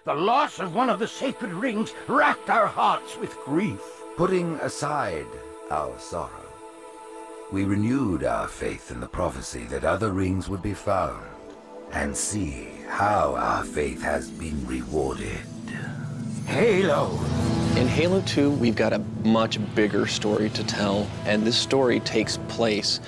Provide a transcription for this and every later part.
The loss of one of the sacred rings racked our hearts with grief. Putting aside our sorrow, we renewed our faith in the prophecy that other rings would be found, and see how our faith has been rewarded. Halo! In Halo 2, we've got a much bigger story to tell, and this story takes place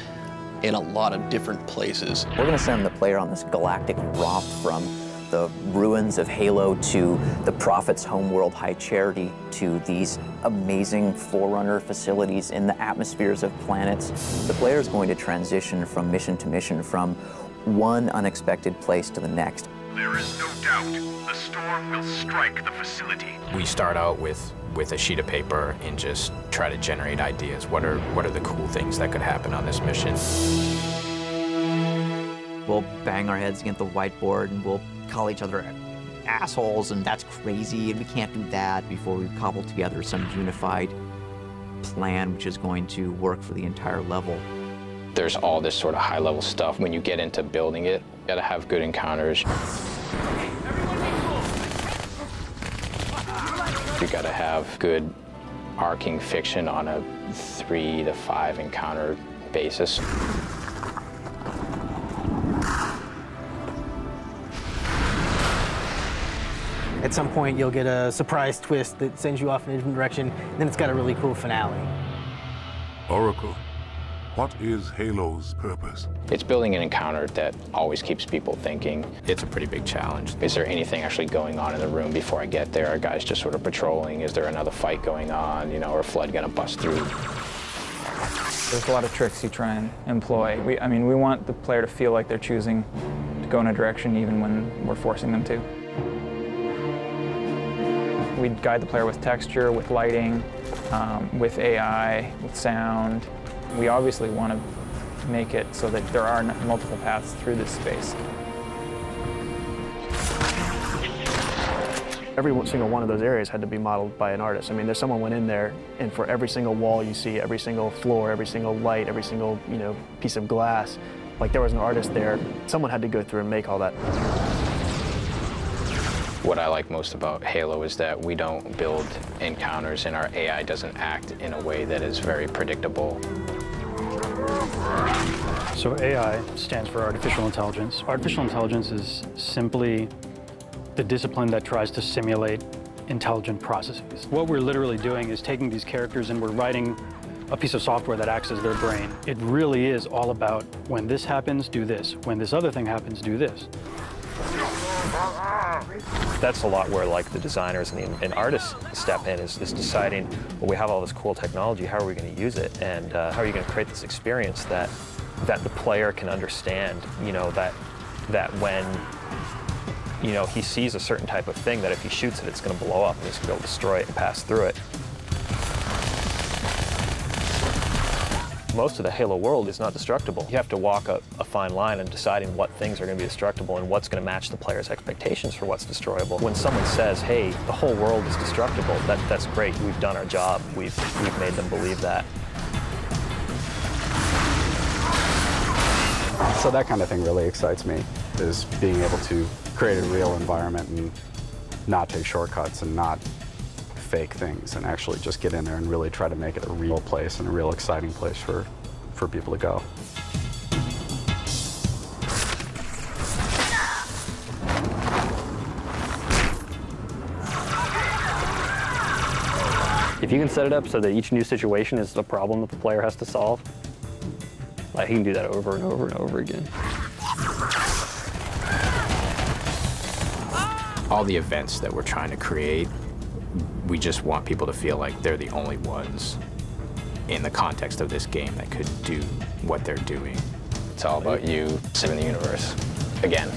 in a lot of different places. We're going to send the player on this galactic romp from the ruins of Halo to the Prophet's homeworld, High Charity, to these amazing Forerunner facilities in the atmospheres of planets. The player is going to transition from mission to mission, from one unexpected place to the next. There is no doubt the storm will strike the facility. We start out with a sheet of paper and just try to generate ideas. What are the cool things that could happen on this mission? We'll bang our heads against the whiteboard and we'll call each other assholes, and that's crazy, and we can't do that, before we cobble together some unified plan which is going to work for the entire level. There's all this sort of high-level stuff. When you get into building it, you gotta have good encounters. You gotta have good arcing fiction on a 3 to 5 encounter basis. At some point, you'll get a surprise twist that sends you off in a different direction, and then it's got a really cool finale. Oracle, what is Halo's purpose? It's building an encounter that always keeps people thinking. It's a pretty big challenge. Is there anything actually going on in the room before I get there? Are guys just sort of patrolling? Is there another fight going on? You know, or a flood gonna bust through? There's a lot of tricks you try and employ. I mean, we want the player to feel like they're choosing to go in a direction even when we're forcing them to. We guide the player with texture, with lighting, with AI, with sound. We obviously want to make it so that there are multiple paths through this space. Every single one of those areas had to be modeled by an artist. I mean, there's someone went in there, and for every single wall you see, every single floor, every single light, every single, piece of glass, like there was an artist there. Someone had to go through and make all that. What I like most about Halo is that we don't build encounters and our AI doesn't act in a way that is very predictable. So AI stands for artificial intelligence. Artificial intelligence is simply the discipline that tries to simulate intelligent processes. What we're literally doing is taking these characters and we're writing a piece of software that acts as their brain. It really is all about, when this happens, do this. When this other thing happens, do this. That's a lot where the designers and artists step in, is deciding, well, we have all this cool technology, how are we going to use it, and how are you going to create this experience that the player can understand, that when he sees a certain type of thing, that if he shoots it, it's going to blow up and he's going to be able to destroy it and pass through it. Most of the Halo world is not destructible. You have to walk a fine line in deciding what things are going to be destructible and what's going to match the player's expectations for what's destroyable. When someone says, hey, the whole world is destructible, that's great. We've done our job. We've made them believe that. So that kind of thing really excites me, is being able to create a real environment and not take shortcuts and not fake things, and actually just get in there and really try to make it a real place and a real exciting place for people to go. If you can set it up so that each new situation is a problem that the player has to solve, he can do that over and over and over again. All the events that we're trying to create, we just want people to feel like they're the only ones in the context of this game that could do what they're doing. It's all about you saving the universe. Again.